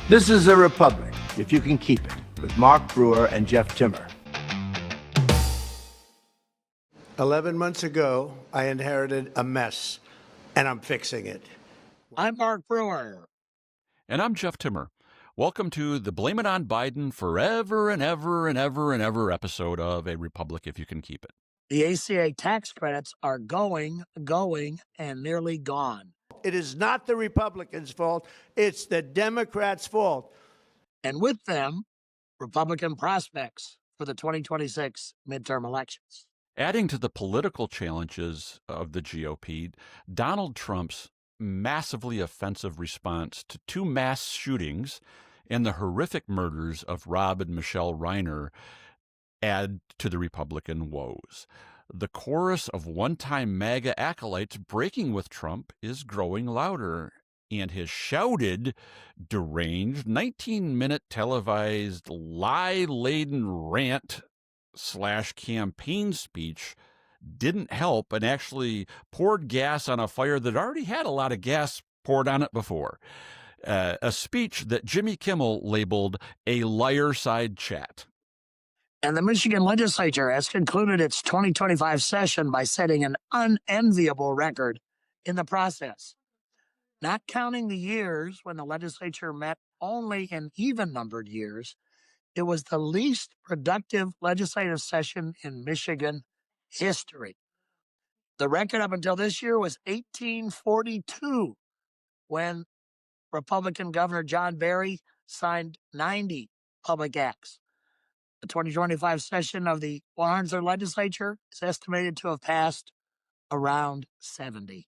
This is a republic, if you can keep it, with Mark Brewer and Jeff Timmer. 11 months ago, I inherited a mess, and I'm fixing it. I'm Mark Brewer. And I'm Jeff Timmer. Welcome to the Blame It on Biden forever and ever and ever and ever episode of A Republic If You Can Keep It. The ACA tax credits are going, and nearly gone. It is not the Republicans' fault. It's the Democrats' fault. And with them, Republican prospects for the 2026 midterm elections. Adding to the political challenges of the GOP, Donald Trump's massively offensive response to two mass shootings and the horrific murders of Rob and Michele Reiner add to the Republican woes. The chorus of one-time MAGA acolytes breaking with Trump is growing louder, and his shouted, deranged, 19-minute televised, lie-laden rant/campaign speech didn't help and actually poured gas on a fire that already had a lot of gas poured on it before. A speech that Jimmy Kimmel labeled a liar-side chat. And the Michigan Legislature has concluded its 2025 session by setting an unenviable record in the process. Not counting the years when the legislature met only in even-numbered years, it was the least productive legislative session in Michigan history. The record up until this year was 1842, when Republican Governor John Barry signed 90 public acts. The 2025 session of the 103rd Legislature is estimated to have passed around 70.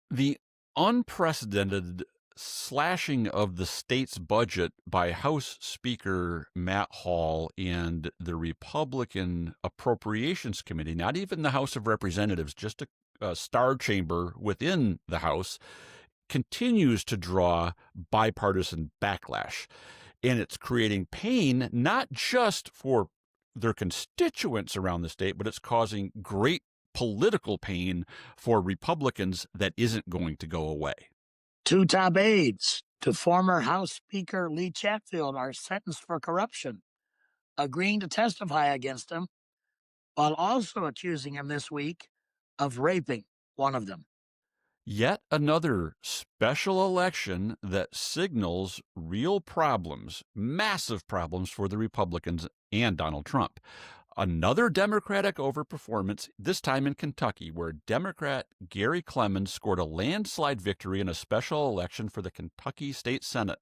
The unprecedented slashing of the state's budget by House Speaker Matt Hall and the Republican Appropriations Committee, not even the House of Representatives, just a star chamber within the House, continues to draw bipartisan backlash. And it's creating pain not just for their constituents around the state, but it's causing great political pain for Republicans that isn't going to go away. Two top aides to former House Speaker Lee Chatfield are sentenced for corruption, agreeing to testify against him, while also accusing him this week of raping one of them. Yet another special election that signals real problems, massive problems for the Republicans and Donald Trump. Another Democratic overperformance, this time in Kentucky, where Democrat Gary Clemens scored a landslide victory in a special election for the Kentucky State Senate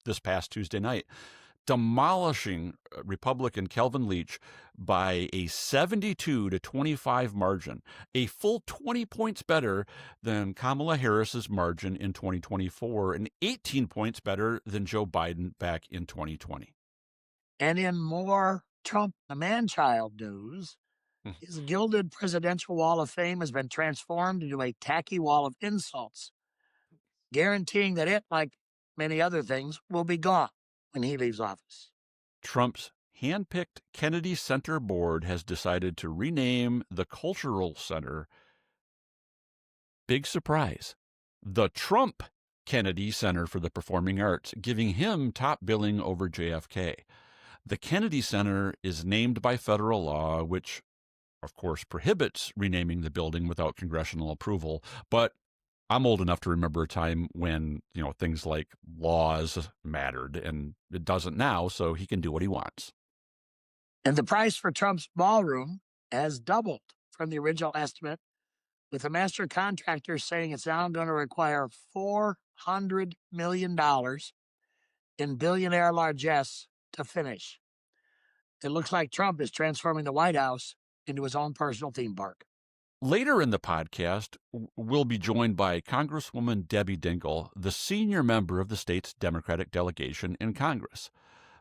this past Tuesday night, demolishing Republican Kelvin Leach by a 72-25 margin, a full 20 points better than Kamala Harris's margin in 2024 and 18 points better than Joe Biden back in 2020. And in more Trump the man-child news, his gilded presidential wall of fame has been transformed into a tacky wall of insults, guaranteeing that it, like many other things, will be gone when he leaves office. Trump's hand-picked Kennedy Center board has decided to rename the Cultural Center, big surprise, the Trump Kennedy Center for the Performing Arts, giving him top billing over JFK. The Kennedy Center is named by federal law, which, of course, prohibits renaming the building without congressional approval, but I'm old enough to remember a time when, things like laws mattered, and it doesn't now, so he can do what he wants. And the price for Trump's ballroom has doubled from the original estimate, with the master contractor saying it's now going to require $400 million in billionaire largesse to finish. It looks like Trump is transforming the White House into his own personal theme park. Later in the podcast, we'll be joined by Congresswoman Debbie Dingell, the senior member of the state's Democratic delegation in Congress.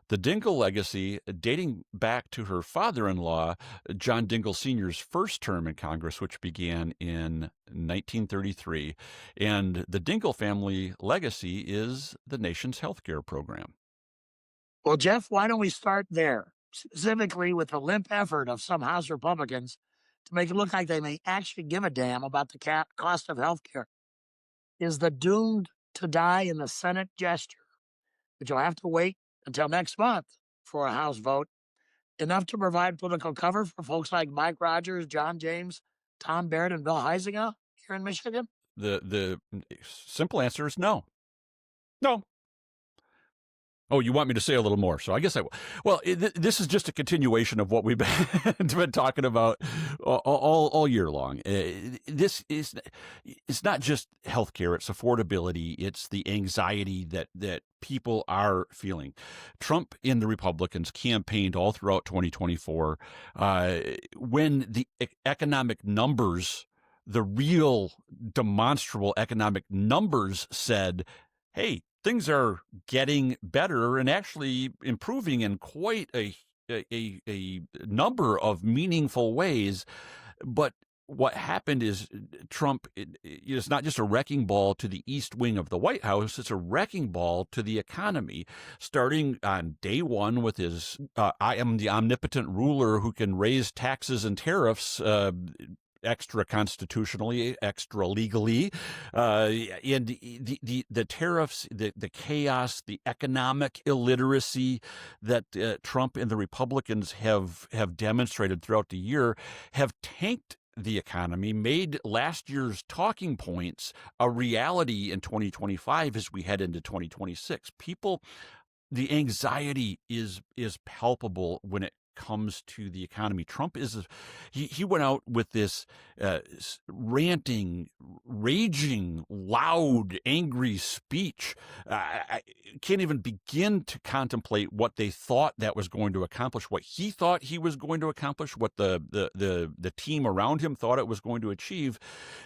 The Dingell legacy, dating back to her father-in-law, John Dingell Sr.'s first term in Congress, which began in 1933. And the Dingell family legacy is the nation's health care program. Well, Jeff, why don't we start there, specifically with the limp effort of some House Republicans to make it look like they may actually give a damn about the cost of health care. Is the doomed to die in the Senate gesture but you'll have to wait until next month for a House vote, enough to provide political cover for folks like Mike Rogers, John James, Tom Barrett, and Bill Huizenga here in Michigan? The simple answer is no. No. Oh, you want me to say a little more? So I guess I will. Well, this is just a continuation of what we've been talking about all year long. This is, it's not just healthcare; it's affordability. It's the anxiety that people are feeling. Trump and the Republicans campaigned all throughout 2024 when the economic numbers, the real demonstrable economic numbers said, hey, things are getting better and actually improving in quite a number of meaningful ways. But what happened is Trump is not just a wrecking ball to the east wing of the White House, it's a wrecking ball to the economy, starting on day one with his I am the omnipotent ruler who can raise taxes and tariffs extra constitutionally, extra legally, and the tariffs, the chaos, the economic illiteracy that Trump and the Republicans have demonstrated throughout the year have tanked the economy, made last year's talking points a reality in 2025 as we head into 2026. People, the anxiety is palpable when it comes to the economy. Trump he went out with this ranting, raging, loud, angry speech. I can't even begin to contemplate what they thought that was going to accomplish, what he thought he was going to accomplish, what the team around him thought it was going to achieve,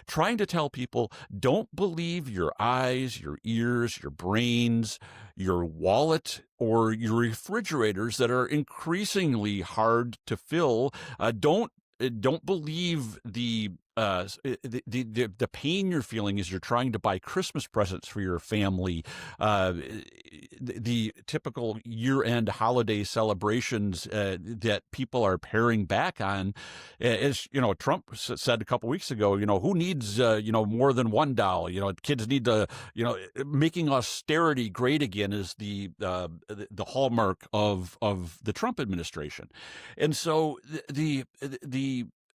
trying to tell people, don't believe your eyes, your ears, your brains, your wallet, or your refrigerators that are increasingly hard to fill. Don't believe the pain you're feeling as you're trying to buy Christmas presents for your family, the typical year-end holiday celebrations that people are paring back on. As you know, Trump said a couple weeks ago, who needs more than $1? Kids need to, making austerity great again is the hallmark of the Trump administration. And so the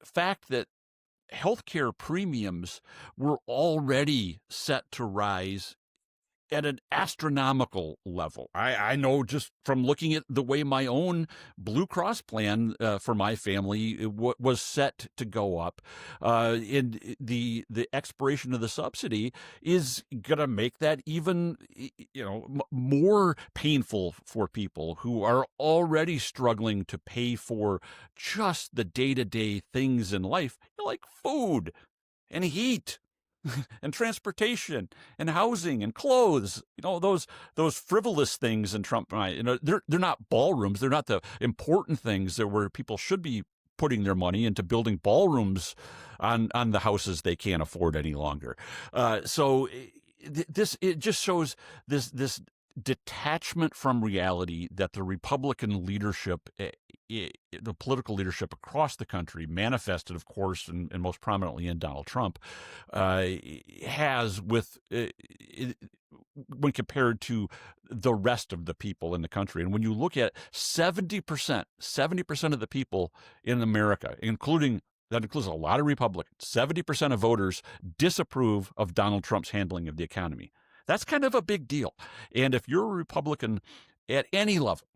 fact that healthcare premiums were already set to rise at an astronomical level. I know just from looking at the way my own Blue Cross plan for my family was set to go up, and the expiration of the subsidy is going to make that even more painful for people who are already struggling to pay for just the day-to-day things in life, like food and heat and transportation and housing and clothes, those frivolous things in Trump. They're not ballrooms. They're not the important things that where people should be putting their money into building ballrooms on the houses they can't afford any longer. So it just shows this detachment from reality that the Republican leadership, the political leadership across the country, manifested, of course, and most prominently in Donald Trump, has with when compared to the rest of the people in the country. And when you look at 70% of the people in America, that includes a lot of Republicans, 70% of voters disapprove of Donald Trump's handling of the economy. That's kind of a big deal. And if you're a Republican at any level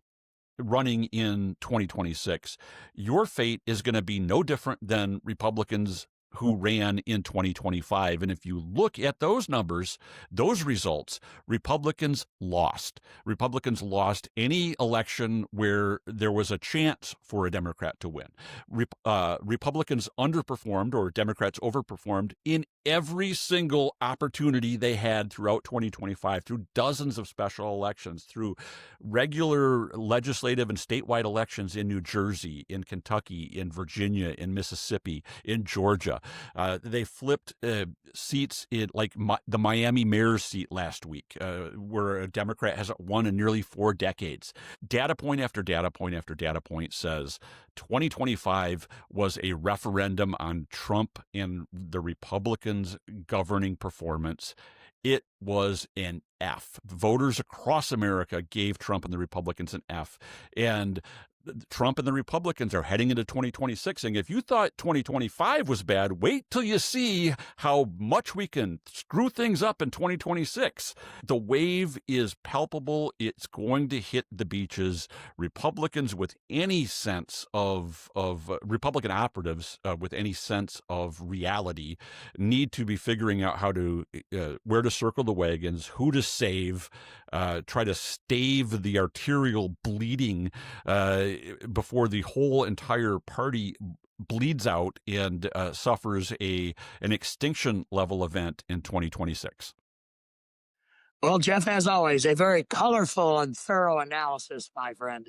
running in 2026, your fate is going to be no different than Republicans who ran in 2025. And if you look at those numbers, those results, Republicans lost. Republicans lost any election where there was a chance for a Democrat to win. Republicans underperformed, or Democrats overperformed, in every single opportunity they had throughout 2025, through dozens of special elections, through regular legislative and statewide elections in New Jersey, in Kentucky, in Virginia, in Mississippi, in Georgia. They flipped seats in the Miami mayor's seat last week, where a Democrat hasn't won in nearly 4 decades. Data point after data point after data point says 2025 was a referendum on Trump and the Republicans' governing performance. It was an F. Voters across America gave Trump and the Republicans an F. And Trump and the Republicans are heading into 2026 saying, if you thought 2025 was bad, wait till you see how much we can screw things up in 2026. The wave is palpable. It's going to hit the beaches. Republicans with any sense of Republican operatives with any sense of reality need to be figuring out how to where to circle the wagons, who to save, try to stave the arterial bleeding before the whole entire party bleeds out and suffers an extinction level event in 2026. Well, Jeff, as always, a very colorful and thorough analysis, my friend.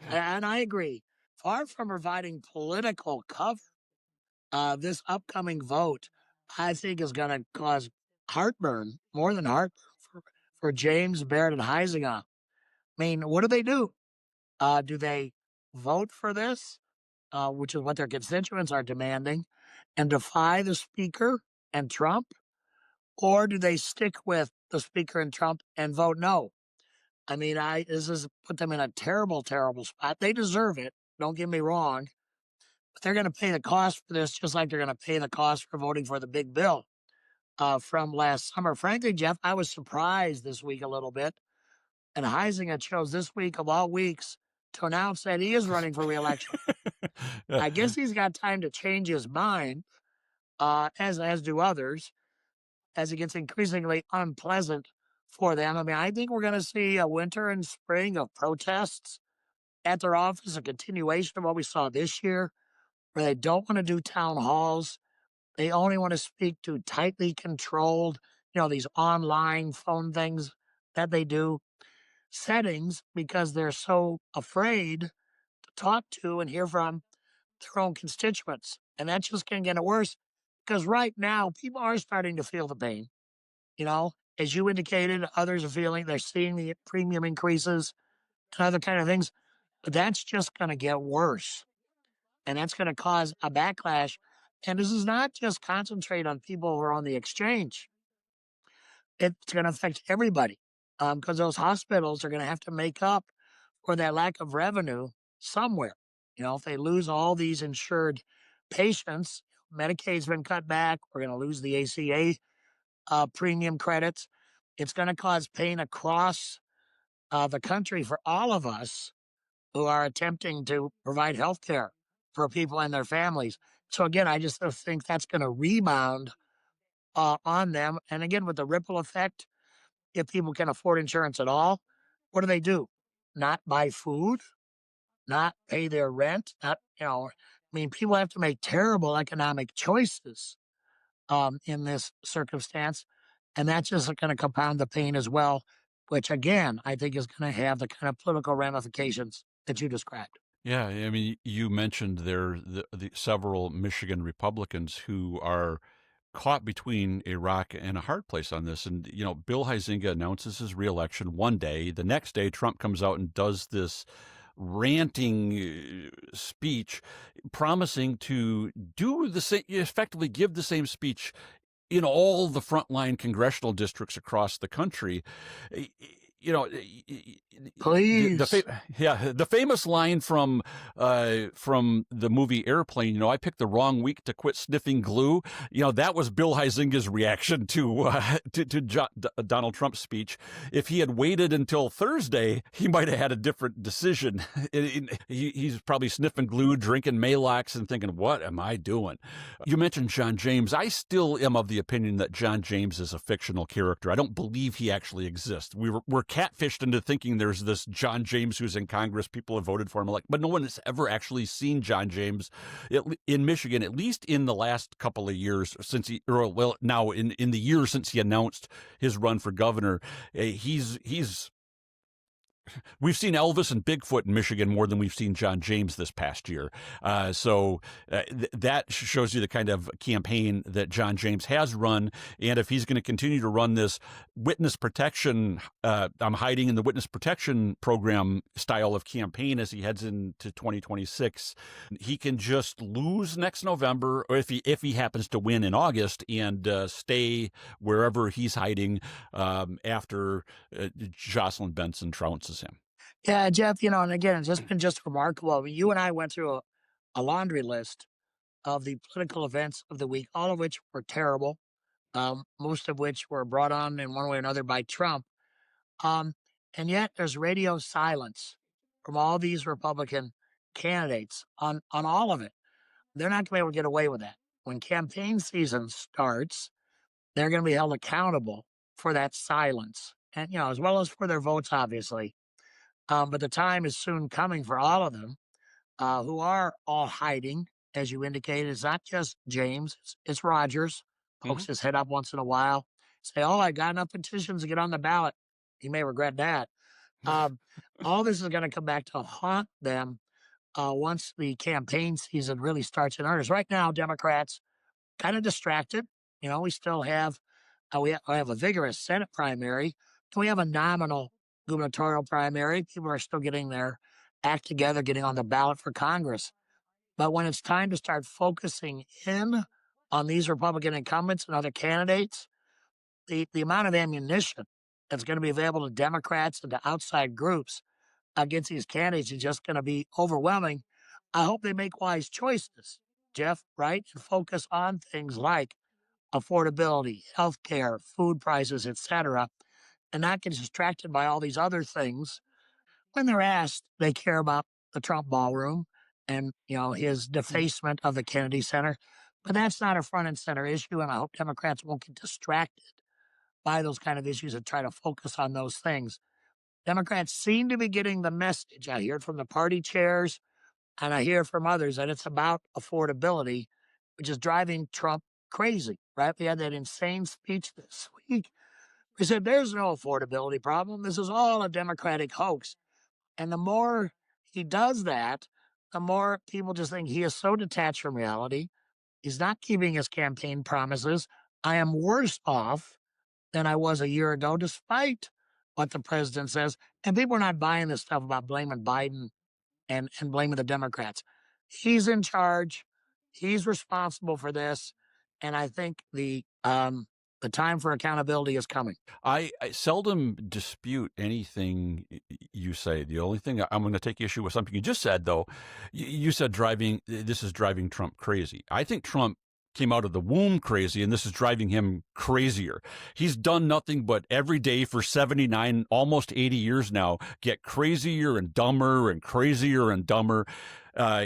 And I agree. Far from providing political cover, this upcoming vote, I think, is going to cause heartburn, more than heartburn, for James, Barrett, and Huizenga. I mean, what do? Do they vote for this, which is what their constituents are demanding, and defy the Speaker and Trump? Or do they stick with the Speaker and Trump and vote no? I mean, this has put them in a terrible, terrible spot. They deserve it. Don't get me wrong. But they're going to pay the cost for this, just like they're going to pay the cost for voting for the big bill from last summer. Frankly, Jeff, I was surprised this week a little bit. And Huizenga chose this week of all weeks to announce that he is running for re-election. I guess he's got time to change his mind, as do others, as it gets increasingly unpleasant for them. I mean, I think we're going to see a winter and spring of protests at their office, a continuation of what we saw this year, where they don't want to do town halls. They only want to speak to tightly controlled, these online phone things that they do, settings, because they're so afraid to talk to and hear from their own constituents. And that's just going to get worse because right now people are starting to feel the pain. As you indicated, others are feeling, they're seeing the premium increases and other kind of things. But that's just going to get worse. And that's going to cause a backlash. And this is not just concentrate on people who are on the exchange. It's going to affect everybody because those hospitals are going to have to make up for that lack of revenue somewhere. If they lose all these insured patients, Medicaid's been cut back. We're going to lose the ACA premium credits. It's going to cause pain across the country for all of us who are attempting to provide health care for people and their families. So again, I just think that's going to rebound on them. And again, with the ripple effect, if people can afford insurance at all, what do? Not buy food, not pay their rent, people have to make terrible economic choices in this circumstance. And that's just going to compound the pain as well, which again, I think is going to have the kind of political ramifications that you described. Yeah, I mean, you mentioned there the several Michigan Republicans who are caught between a rock and a hard place on this. And, Bill Huizenga announces his reelection one day. The next day, Trump comes out and does this ranting speech promising to do the same, effectively give the same speech in all the frontline congressional districts across the country. Please. The famous line from the movie Airplane, I picked the wrong week to quit sniffing glue. That was Bill Huizenga's reaction to Donald Trump's speech. If he had waited until Thursday, he might have had a different decision. He's probably sniffing glue, drinking Maalox, and thinking, what am I doing? You mentioned John James. I still am of the opinion that John James is a fictional character. I don't believe he actually exists. We're catfished into thinking there's this John James who's in Congress. People have voted for him, but no one has ever actually seen John James in Michigan, at least in the last couple of years since now in the year since he announced his run for governor. He's we've seen Elvis and Bigfoot in Michigan more than we've seen John James this past year. That shows you the kind of campaign that John James has run. And if he's going to continue to run this witness protection, I'm hiding in the witness protection program style of campaign as he heads into 2026, he can just lose next November, or if he happens to win in August, and stay wherever he's hiding after Jocelyn Benson trounces him. Yeah, Jeff, and again, it's just been just remarkable. I mean, you and I went through a laundry list of the political events of the week, all of which were terrible, most of which were brought on in one way or another by Trump. And yet there's radio silence from all these Republican candidates on all of it. They're not going to be able to get away with that. When campaign season starts, they're going to be held accountable for that silence, and as well as for their votes, obviously. But the time is soon coming for all of them, who are all hiding, as you indicated. It's not just James; it's Rogers. Pokes his head up once in a while, say, "Oh, I got enough petitions to get on the ballot." He may regret that. All this is going to come back to haunt them once the campaign season really starts in earnest. Right now, Democrats kind of distracted. We still have we have a vigorous Senate primary. We have a nominal gubernatorial primary. People are still getting their act together, getting on the ballot for Congress. But when it's time to start focusing in on these Republican incumbents and other candidates, the amount of ammunition that's going to be available to Democrats and to outside groups against these candidates is just going to be overwhelming. I hope they make wise choices, Jeff, right? And focus on things like affordability, healthcare, food prices, etc., and not get distracted by all these other things. When they're asked, they care about the Trump ballroom and his defacement of the Kennedy Center. But that's not a front and center issue, and I hope Democrats won't get distracted by those kind of issues and try to focus on those things. Democrats seem to be getting the message. I hear it from the party chairs, and I hear from others that it's about affordability, which is driving Trump crazy, right? We had that insane speech this week. We said, there's no affordability problem. This is all a Democratic hoax. And the more he does that, the more people just think he is so detached from reality. He's not keeping his campaign promises. I am worse off than I was a year ago, despite what the president says. And people are not buying this stuff about blaming Biden and blaming the Democrats. He's in charge. He's responsible for this. And I think the time for accountability is coming. I seldom dispute anything you say. The only thing I'm going to take issue with something you just said, though. You said this is driving Trump crazy. I think Trump came out of the womb crazy, and this is driving him crazier. He's done nothing but every day for 79, almost 80 years now, get crazier and dumber and crazier and dumber.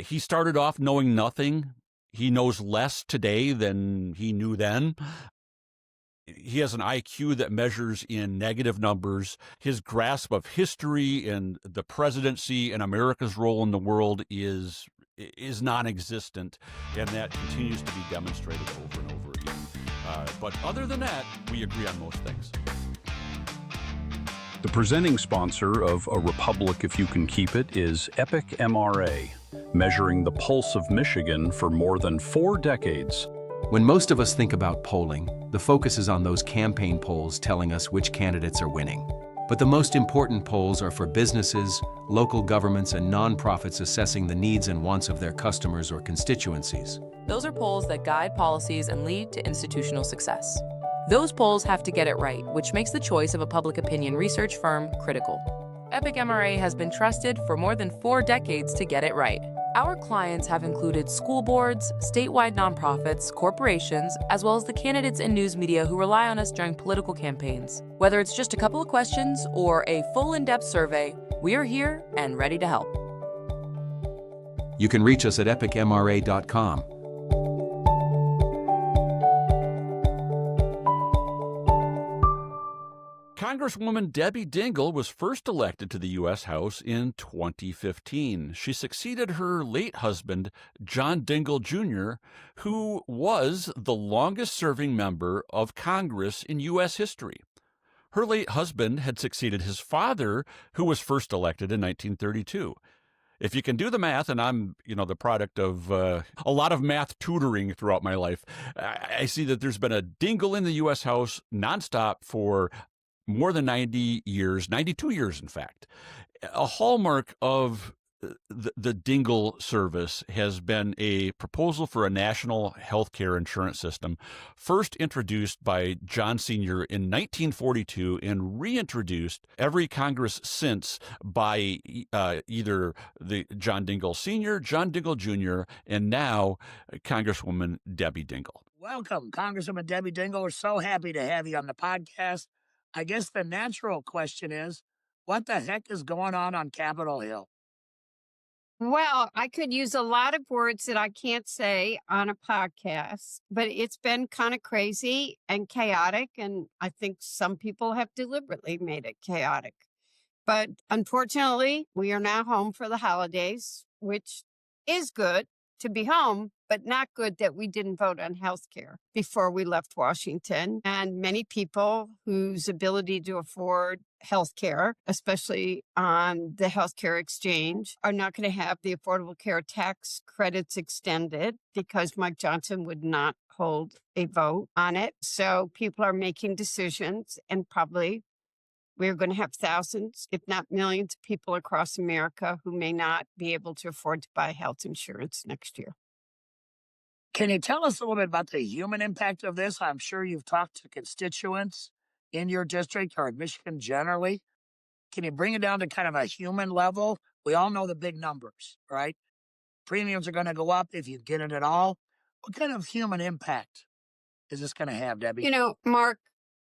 He started off knowing nothing. He knows less today than he knew then. He has an IQ that measures in negative numbers. His grasp of history and the presidency and America's role in the world is non-existent, and that continues to be demonstrated over and over again. But other than that, we agree on most things. The presenting sponsor of A Republic If You Can Keep It is Epic MRA, measuring the pulse of Michigan for more than 4 decades. When most of us think about polling, the focus is on those campaign polls telling us which candidates are winning. But the most important polls are for businesses, local governments, and nonprofits assessing the needs and wants of their customers or constituencies. Those are polls that guide policies and lead to institutional success. Those polls have to get it right, which makes the choice of a public opinion research firm critical. Epic MRA has been trusted for more than 4 decades to get it right. Our clients have included school boards, statewide nonprofits, corporations, as well as the candidates and news media who rely on us during political campaigns. Whether it's just a couple of questions or a full in-depth survey, we are here and ready to help. You can reach us at epicmra.com. Congresswoman Debbie Dingell was first elected to the U.S. House in 2015. She succeeded her late husband, John Dingell Jr., who was the longest-serving member of Congress in U.S. history. Her late husband had succeeded his father, who was first elected in 1932. If you can do the math, and I'm, the product of a lot of math tutoring throughout my life, I see that there's been a Dingell in the U.S. House nonstop for more than 90 years, 92 years, in fact. A hallmark of the Dingell service has been a proposal for a national health care insurance system, first introduced by John Sr. in 1942 and reintroduced every Congress since by either the John Dingell Sr., John Dingell Jr., and now Congresswoman Debbie Dingell. Welcome, Congresswoman Debbie Dingell. We're so happy to have you on the podcast. I guess the natural question is, what the heck is going on Capitol Hill? Well, I could use a lot of words that I can't say on a podcast, but it's been kind of crazy and chaotic. And I think some people have deliberately made it chaotic. But unfortunately, we are now home for the holidays, which is good to be home, but not good that we didn't vote on health care before we left Washington. And many people whose ability to afford health care, especially on the healthcare exchange, are not going to have the Affordable Care Tax credits extended because Mike Johnson would not hold a vote on it. So people are making decisions, and probably we're going to have thousands, if not millions, of people across America who may not be able to afford to buy health insurance next year. Can you tell us a little bit about the human impact of this? I'm sure you've talked to constituents in your district or in Michigan generally. Can you bring it down to kind of a human level? We all know the big numbers, right? Premiums are going to go up if you get it at all. What kind of human impact is this going to have, Debbie? Mark,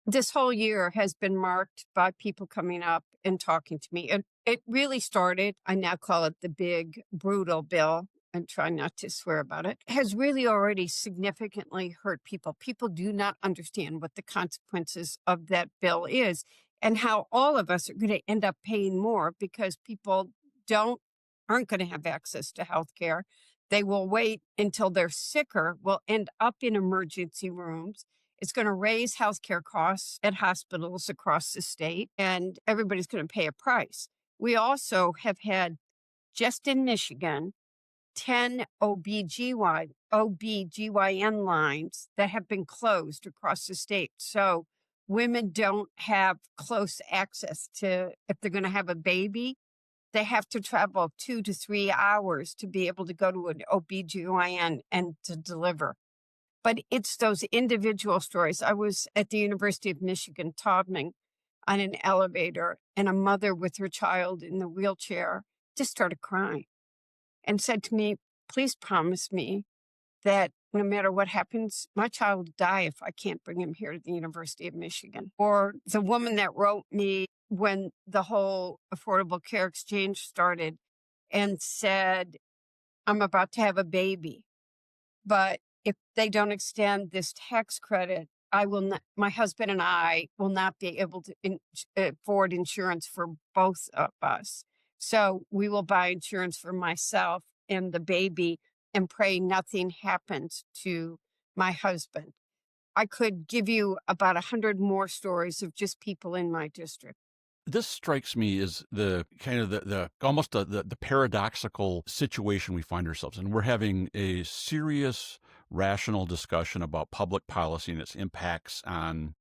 this whole year has been marked by people coming up and talking to me. It really started, I now call it the big, brutal bill, and try not to swear about it, has really already significantly hurt people. People do not understand what the consequences of that bill is and how all of us are going to end up paying more because people aren't going to have access to health care. They will wait until they're sicker, will end up in emergency rooms. It's going to raise healthcare costs at hospitals across the state, and everybody's going to pay a price. We also have had, just in Michigan, 10 OBGYN lines that have been closed across the state. So women don't have close access to, if they're going to have a baby, they have to travel 2 to 3 hours to be able to go to an OBGYN and to deliver. But it's those individual stories. I was at the University of Michigan, Taubman, on an elevator, and a mother with her child in the wheelchair just started crying and said to me, please promise me that no matter what happens, my child will die if I can't bring him here to the University of Michigan. Or the woman that wrote me when the whole Affordable Care Exchange started and said, I'm about to have a baby, but if they don't extend this tax credit, my husband and I will not be able to afford insurance for both of us. So we will buy insurance for myself and the baby and pray nothing happens to my husband. I could give you about 100 more stories of just people in my district. This strikes me as the kind of the almost the paradoxical situation we find ourselves in. We're having a serious, rational discussion about public policy and its impacts on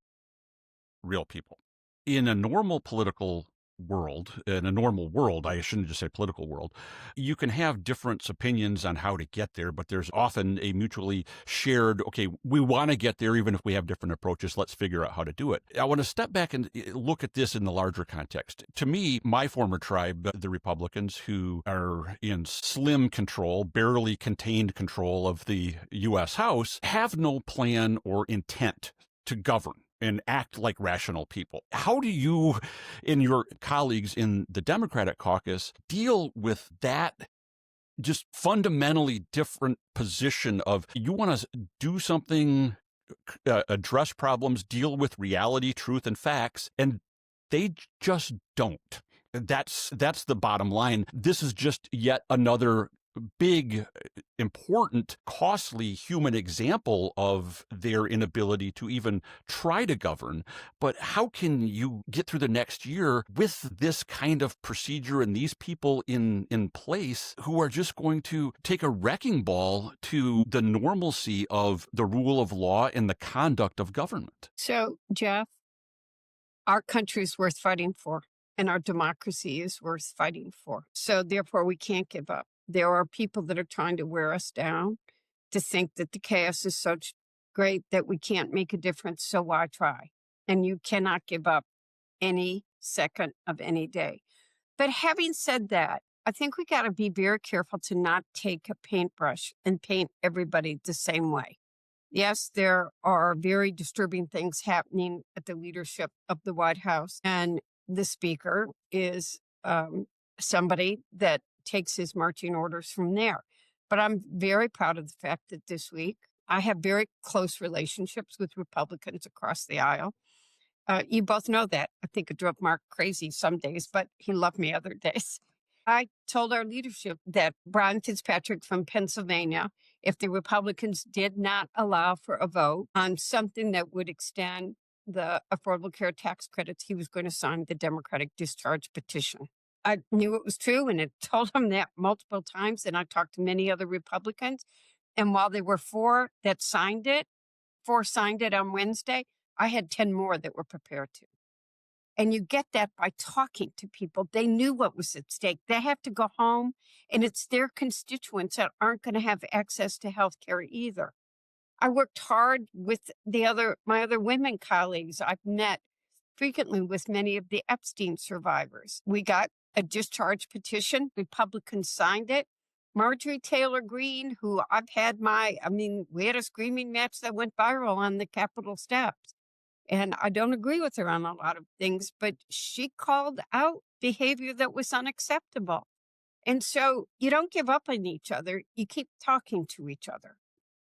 real people. In a normal political world, I shouldn't just say political world, you can have different opinions on how to get there, but there's often a mutually shared, okay, we want to get there even if we have different approaches, let's figure out how to do it. I want to step back and look at this in the larger context. To me, my former tribe, the Republicans, who are in slim control, barely contained control of the U.S. House, have no plan or intent to govern and act like rational people. How do you and your colleagues in the Democratic caucus deal with that just fundamentally different position of you want to do something, address problems, deal with reality, truth, and facts, and they just don't? That's the bottom line. This is just yet another big, important, costly human example of their inability to even try to govern. But how can you get through the next year with this kind of procedure and these people in place who are just going to take a wrecking ball to the normalcy of the rule of law and the conduct of government? So, Jeff, our country is worth fighting for, and our democracy is worth fighting for. So, therefore, we can't give up. There are people that are trying to wear us down, to think that the chaos is so great that we can't make a difference. So why try? And you cannot give up any second of any day. But having said that, I think we got to be very careful to not take a paintbrush and paint everybody the same way. Yes, there are very disturbing things happening at the leadership of the White House, and the speaker is somebody that takes his marching orders from there. But I'm very proud of the fact that this week I have very close relationships with Republicans across the aisle. You both know that. I think it drove Mark crazy some days, but he loved me other days. I told our leadership that Brian Fitzpatrick from Pennsylvania, if the Republicans did not allow for a vote on something that would extend the Affordable Care Tax credits, he was going to sign the Democratic discharge petition. I knew it was true, and I told him that multiple times, and I talked to many other Republicans. And while there were four that signed it, four signed it on Wednesday, I had 10 more that were prepared to. And you get that by talking to people. They knew what was at stake. They have to go home, and it's their constituents that aren't going to have access to health care either. I worked hard with my other women colleagues. I've met frequently with many of the Epstein survivors. We got a discharge petition. Republicans signed it. Marjorie Taylor Greene, who I've had we had a screaming match that went viral on the Capitol steps. And I don't agree with her on a lot of things, but she called out behavior that was unacceptable. And so you don't give up on each other. You keep talking to each other.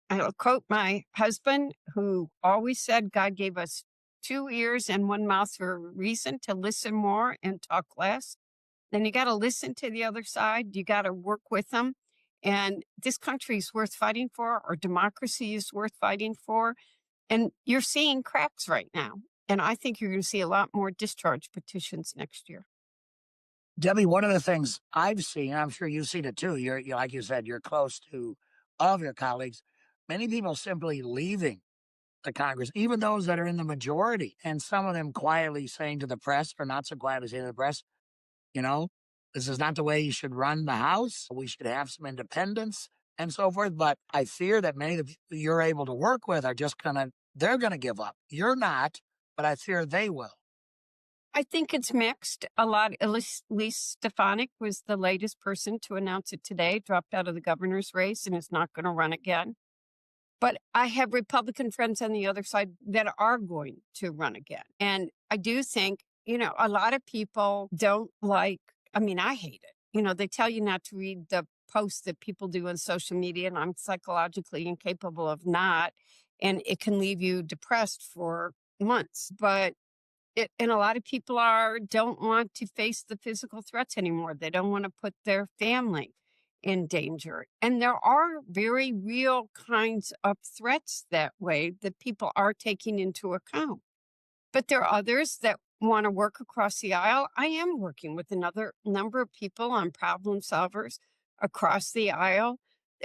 I'll quote my husband, who always said God gave us 2 ears and 1 mouth for a reason, to listen more and talk less. Then you got to listen to the other side. You got to work with them. And this country is worth fighting for. Our democracy is worth fighting for. And you're seeing cracks right now. And I think you're going to see a lot more discharge petitions next year. Debbie, one of the things I've seen, I'm sure you've seen it too. You're like you said, you're close to all of your colleagues. Many people simply leaving the Congress, even those that are in the majority, and some of them quietly saying to the press, or not so quietly saying to the press, this is not the way you should run the House. We should have some independence and so forth. But I fear that many of the people you're able to work with are just they're going to give up. You're not, but I fear they will. I think it's mixed. A lot. Elise Stefanik was the latest person to announce it today, dropped out of the governor's race and is not going to run again. But I have Republican friends on the other side that are going to run again. And I do think, a lot of people don't I hate it. They tell you not to read the posts that people do on social media, and I'm psychologically incapable of not. And it can leave you depressed for months. But and a lot of people don't want to face the physical threats anymore. They don't want to put their family in danger. And there are very real kinds of threats that way that people are taking into account. But there are others that want to work across the aisle. I am working with another number of people on problem solvers across the aisle.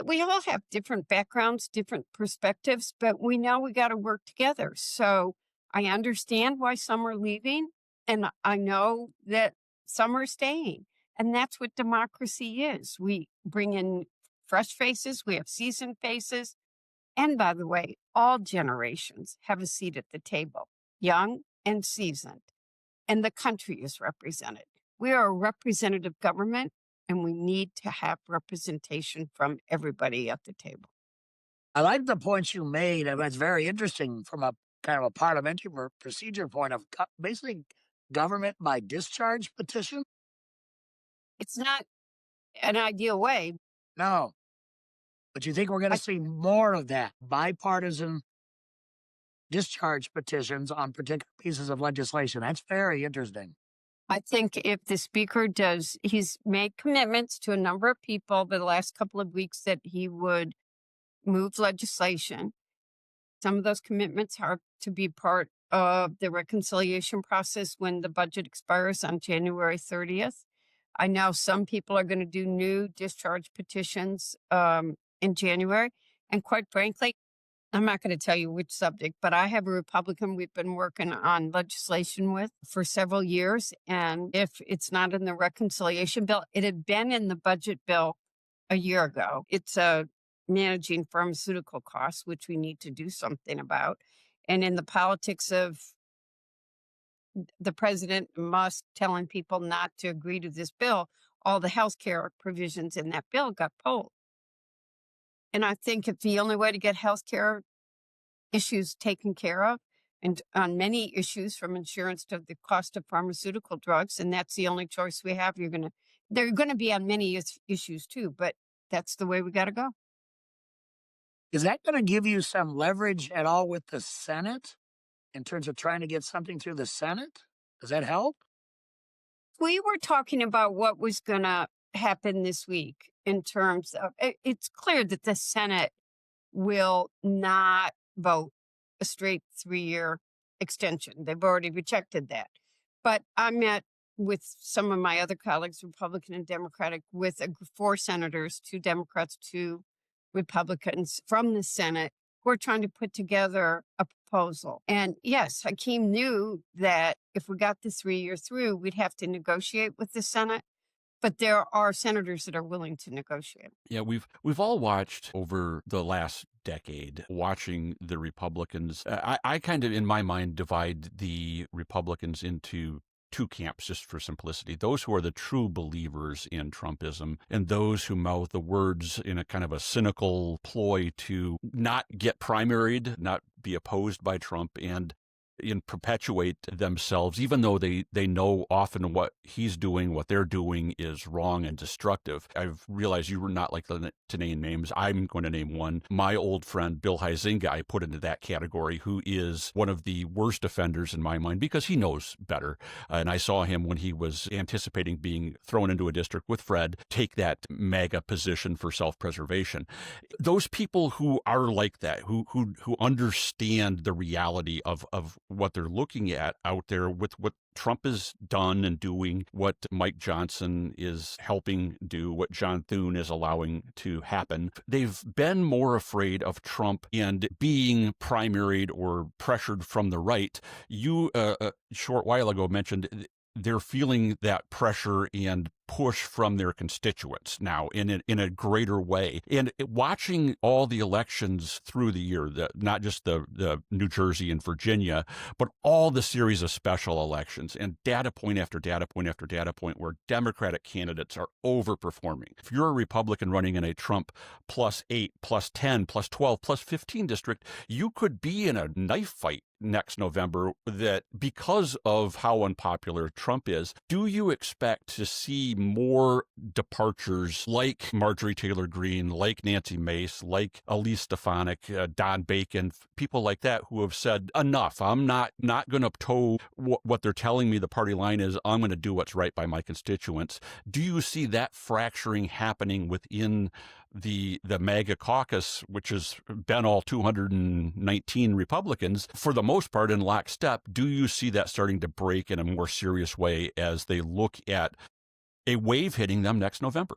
We all have different backgrounds, different perspectives, but we know we got to work together. So I understand why some are leaving, and I know that some are staying. And that's what democracy is. We bring in fresh faces. We have seasoned faces. And by the way, all generations have a seat at the table, young and seasoned. And the country is represented. We are a representative government, and we need to have representation from everybody at the table. I like the points you made, and it's very interesting from a kind of a parliamentary procedure point of basically government by discharge petition. It's not an ideal way. No. But you think we're going to see more of that, bipartisan discharge petitions on particular pieces of legislation? That's very interesting. I think if the speaker he's made commitments to a number of people the last couple of weeks that he would move legislation. Some of those commitments are to be part of the reconciliation process when the budget expires on January 30th. I know some people are going to do new discharge petitions in January. And quite frankly, I'm not going to tell you which subject, but I have a Republican we've been working on legislation with for several years. And if it's not in the reconciliation bill, it had been in the budget bill a year ago. It's managing pharmaceutical costs, which we need to do something about. And in the politics of the President Musk telling people not to agree to this bill, all the healthcare provisions in that bill got pulled. And I think if the only way to get healthcare issues taken care of, and on many issues from insurance to the cost of pharmaceutical drugs, and that's the only choice we have, they're going to be on many issues too, but that's the way we got to go. Is that going to give you some leverage at all with the Senate in terms of trying to get something through the Senate? Does that help? We were talking about what was going to happen this week in terms of, it's clear that the Senate will not vote a straight 3-year extension. They've already rejected that. But I met with some of my other colleagues, Republican and Democratic, with 4 senators, 2 Democrats, 2 Republicans from the Senate, who are trying to put together a proposal. And yes, Hakeem knew that if we got the 3-year through, we'd have to negotiate with the Senate. But there are senators that are willing to negotiate. Yeah, we've all watched over the last decade, watching the Republicans. I kind of, in my mind, divide the Republicans into 2 camps, just for simplicity. Those who are the true believers in Trumpism, and those who mouth the words in a kind of a cynical ploy to not get primaried, not be opposed by Trump, and perpetuate themselves, even though they know often what he's doing, what they're doing is wrong and destructive. I've realized you were not like to name names. I'm going to name one. My old friend Bill Huizenga, I put into that category, who is one of the worst offenders in my mind because he knows better. And I saw him when he was anticipating being thrown into a district with Fred take that MAGA position for self-preservation. Those people who are like that, who understand the reality of what they're looking at out there with what Trump has done and doing, what Mike Johnson is helping do, what John Thune is allowing to happen. They've been more afraid of Trump and being primaried or pressured from the right. You, a short while ago, mentioned they're feeling that pressure and push from their constituents now in a greater way. And watching all the elections through the year, not just the New Jersey and Virginia, but all the series of special elections and data point after data point after data point where Democratic candidates are overperforming. If you're a Republican running in a Trump +8, +10, +12, +15 district, you could be in a knife fight next November that because of how unpopular Trump is. Do you expect to see more departures like Marjorie Taylor Greene, like Nancy Mace, like Elise Stefanik, Don Bacon, people like that who have said, enough, I'm not going to toe what they're telling me the party line is, I'm going to do what's right by my constituents. Do you see that fracturing happening within the MAGA caucus, which has been all 219 Republicans, for the most part in lockstep? Do you see that starting to break in a more serious way as they look at a wave hitting them next November?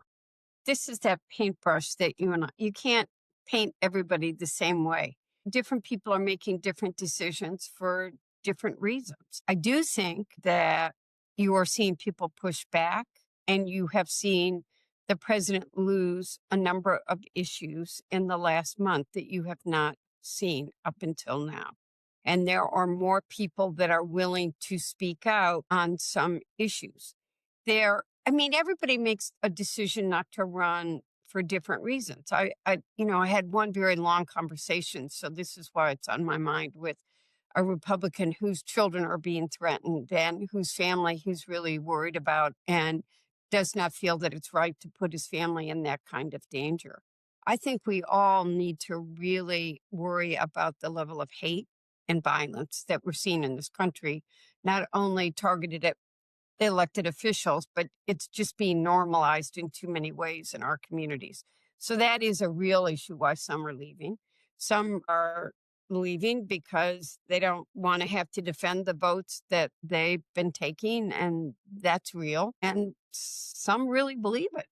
This is that paintbrush that you can't paint everybody the same way. Different people are making different decisions for different reasons. I do think that you are seeing people push back, and you have seen the president lose a number of issues in the last month that you have not seen up until now. And there are more people that are willing to speak out on some issues. Everybody makes a decision not to run for different reasons. I had one very long conversation, so this is why it's on my mind, with a Republican whose children are being threatened and whose family he's really worried about and does not feel that it's right to put his family in that kind of danger. I think we all need to really worry about the level of hate and violence that we're seeing in this country, not only targeted at elected officials, but it's just being normalized in too many ways in our communities. So that is a real issue why some are leaving. Some are leaving because they don't want to have to defend the votes that they've been taking, and that's real. And some really believe it.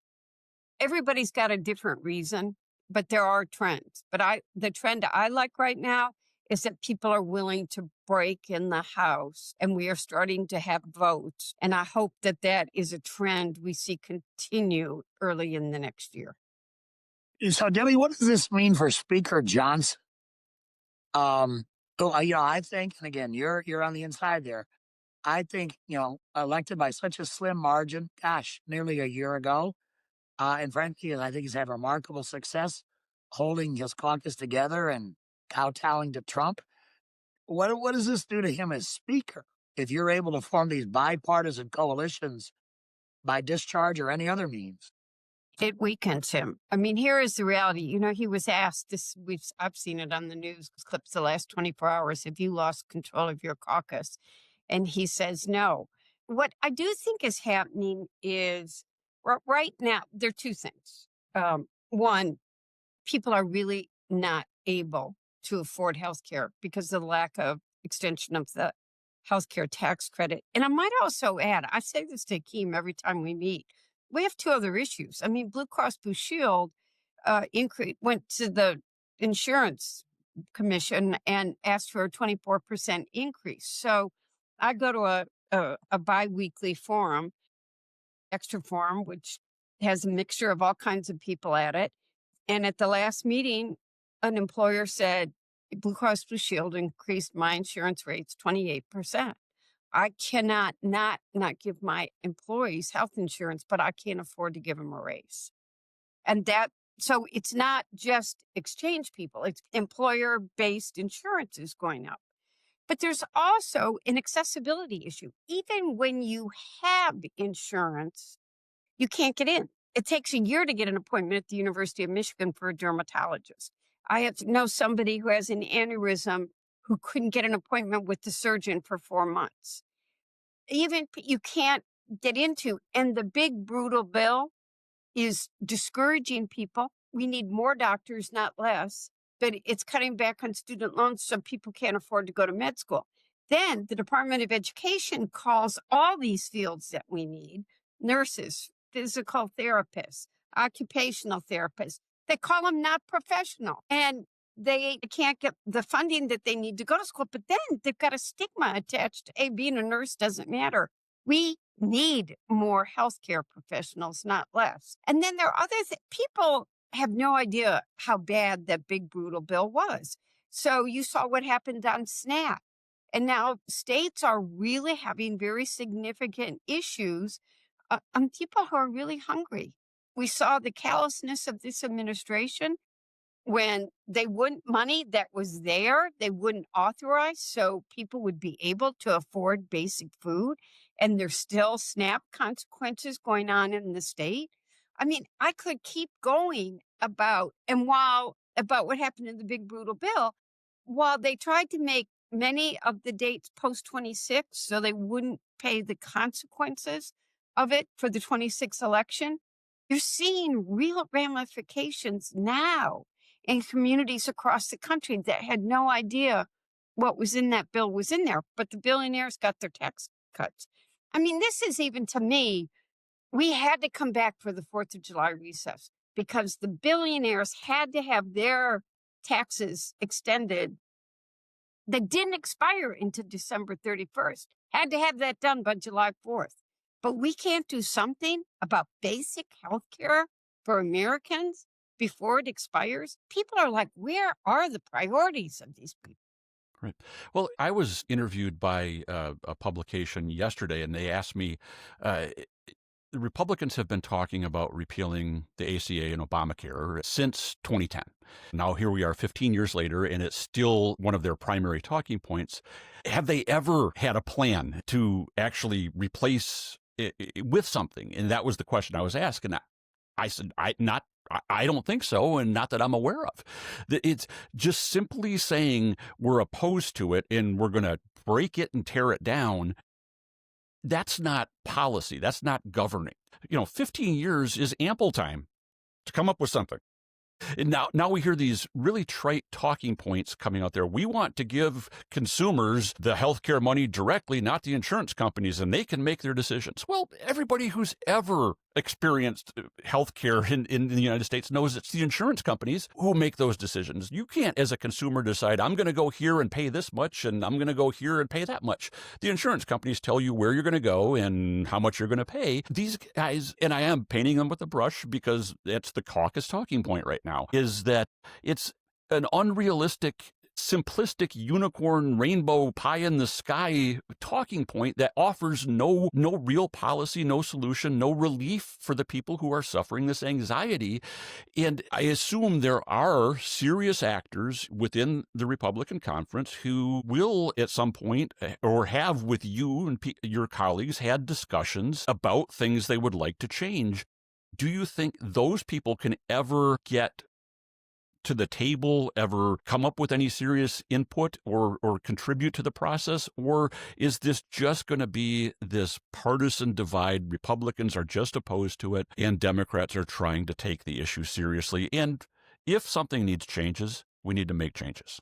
Everybody's got a different reason, but there are trends. But the trend I like right now is that people are willing to break in the House, and we are starting to have votes. And I hope that that is a trend we see continue early in the next year. So, Debbie, what does this mean for Speaker Johnson? I think, and again, you're on the inside there. I think, elected by such a slim margin, gosh, nearly a year ago. And frankly, I think he's had remarkable success holding his caucus together and kowtowing to Trump. What does this do to him as Speaker? If you're able to form these bipartisan coalitions by discharge or any other means? It weakens him. I mean, here is the reality. He was asked this. I've seen it on the news clips the last 24 hours. Have you lost control of your caucus? And he says no. What I do think is happening is right now there are two things. One, people are really not able to afford health care because of the lack of extension of the health care tax credit. And I might also add, I say this to Akeem every time we meet. We have two other issues. I mean, Blue Cross Blue Shield went to the insurance commission and asked for a 24% increase. So I go to a biweekly forum, extra forum, which has a mixture of all kinds of people at it. And at the last meeting, an employer said, Blue Cross Blue Shield increased my insurance rates 28%. I cannot not give my employees health insurance, but I can't afford to give them a raise. And so it's not just exchange people, it's employer-based insurance is going up. But there's also an accessibility issue. Even when you have insurance, you can't get in. It takes a year to get an appointment at the University of Michigan for a dermatologist. I know somebody who has an aneurysm who couldn't get an appointment with the surgeon for 4 months. Even you can't get into, and the big brutal bill is discouraging people. We need more doctors, not less, but it's cutting back on student loans so people can't afford to go to med school. Then the Department of Education calls all these fields that we need, nurses, physical therapists, occupational therapists, they call them not professional. And they can't get the funding that they need to go to school, but then they've got a stigma attached to, hey, being a nurse doesn't matter. We need more healthcare professionals, not less. And then there are other people have no idea how bad that big brutal bill was. So you saw what happened on SNAP. And now states are really having very significant issues on people who are really hungry. We saw the callousness of this administration when they wouldn't, money that was there, they wouldn't authorize so people would be able to afford basic food. And there's still SNAP consequences going on in the state. I mean, I could keep going about what happened in the big brutal bill, while they tried to make many of the dates post 26 so they wouldn't pay the consequences of it for the 26 election. You're seeing real ramifications now in communities across the country that had no idea what was in that bill was in there, but the billionaires got their tax cuts. I mean, this is even, to me, we had to come back for the 4th of July recess because the billionaires had to have their taxes extended that didn't expire into December 31st. Had to have that done by July 4th. But we can't do something about basic health care for Americans before it expires. People are like, where are the priorities of these people? Right. Well, I was interviewed by a publication yesterday, and they asked me, the Republicans have been talking about repealing the ACA and Obamacare since 2010. Now, here we are 15 years later, and it's still one of their primary talking points. Have they ever had a plan to actually replace it with something? And that was the question I was asking. I said, I don't think so, and not that I'm aware of. It's just simply saying we're opposed to it and we're going to break it and tear it down. That's not policy. That's not governing. 15 years is ample time to come up with something. And now we hear these really trite talking points coming out there. We want to give consumers the healthcare money directly, not the insurance companies, and they can make their decisions. Well, everybody who's ever experienced healthcare in the United States knows it's the insurance companies who make those decisions. You can't, as a consumer, decide, I'm going to go here and pay this much, and I'm going to go here and pay that much. The insurance companies tell you where you're going to go and how much you're going to pay. These guys, and I am painting them with a brush because that's the caucus talking point right now, is that it's an unrealistic, simplistic unicorn rainbow pie in the sky talking point that offers no real policy, no solution, no relief for the people who are suffering this anxiety. And I assume there are serious actors within the Republican conference who will at some point, or have with you and your colleagues, had discussions about things they would like to change. Do you think those people can ever get to the table, ever come up with any serious input or contribute to the process? Or is this just going to be this partisan divide? Republicans are just opposed to it, and Democrats are trying to take the issue seriously. And if something needs changes, we need to make changes.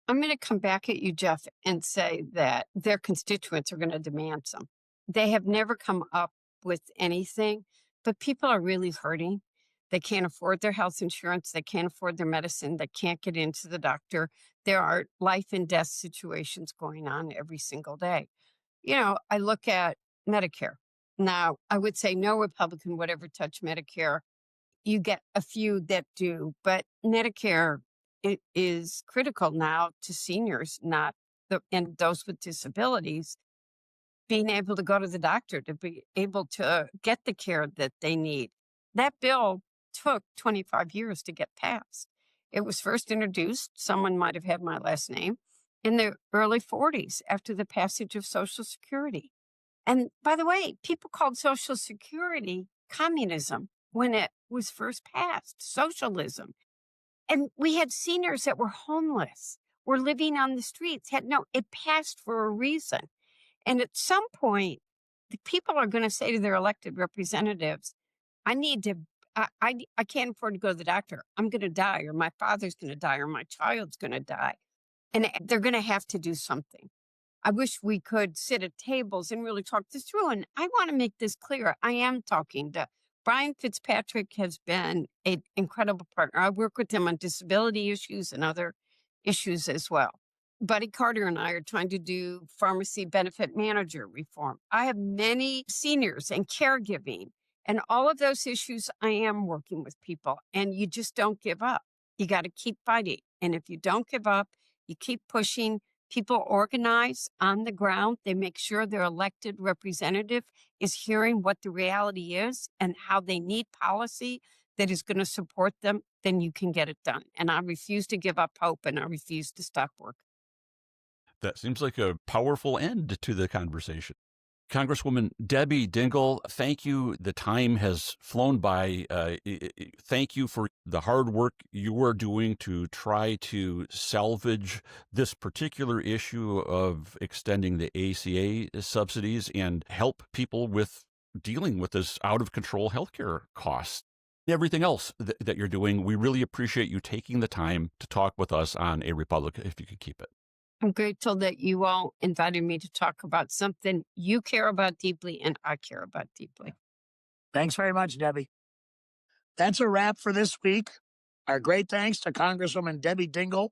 I'm going to come back at you, Jeff, and say that their constituents are going to demand some. They have never come up with anything, but people are really hurting. They can't afford their health insurance. They can't afford their medicine. They can't get into the doctor. There are life and death situations going on every single day. I look at Medicare. Now, I would say no Republican would ever touch Medicare. You get a few that do, but Medicare is critical now to seniors, and those with disabilities, being able to go to the doctor, to be able to get the care that they need. That bill took 25 years to get passed. It was first introduced, someone might have had my last name, in the early 40s after the passage of Social Security. And by the way, people called Social Security communism when it was first passed, socialism. And we had seniors that were homeless, were living on the streets, it passed for a reason. And at some point, the people are going to say to their elected representatives, I can't afford to go to the doctor. I'm going to die, or my father's going to die, or my child's going to die. And they're going to have to do something. I wish we could sit at tables and really talk this through. And I want to make this clear. I am talking to Brian Fitzpatrick, has been an incredible partner. I work with him on disability issues and other issues as well. Buddy Carter and I are trying to do pharmacy benefit manager reform. I have many seniors and caregiving. And all of those issues, I am working with people, and you just don't give up. You got to keep fighting. And if you don't give up, you keep pushing. People organize on the ground. They make sure their elected representative is hearing what the reality is and how they need policy that is going to support them. Then you can get it done. And I refuse to give up hope, and I refuse to stop work. That seems like a powerful end to the conversation. Congresswoman Debbie Dingell, thank you. The time has flown by. Thank you for the hard work you are doing to try to salvage this particular issue of extending the ACA subsidies and help people with dealing with this out-of-control healthcare costs. Everything else that you're doing, we really appreciate you taking the time to talk with us on A Republic, if you could keep it. I'm grateful that you all invited me to talk about something you care about deeply and I care about deeply. Thanks very much, Debbie. That's a wrap for this week. Our great thanks to Congresswoman Debbie Dingell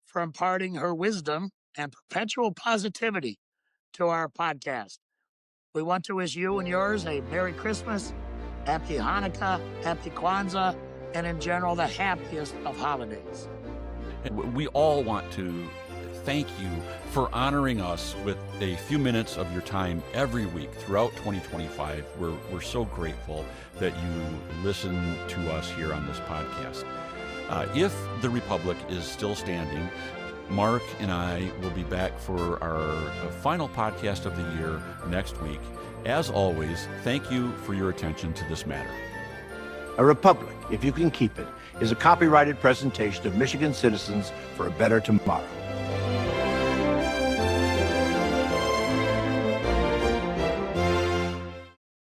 for imparting her wisdom and perpetual positivity to our podcast. We want to wish you and yours a Merry Christmas, Happy Hanukkah, Happy Kwanzaa, and in general, the happiest of holidays. And we all want to thank you for honoring us with a few minutes of your time every week throughout 2025. We're so grateful that you listen to us here on this podcast. If the Republic is still standing, Mark and I will be back for our final podcast of the year next week. As always, thank you for your attention to this matter. A Republic, if you can keep it, is a copyrighted presentation of Michigan Citizens for a Better Tomorrow.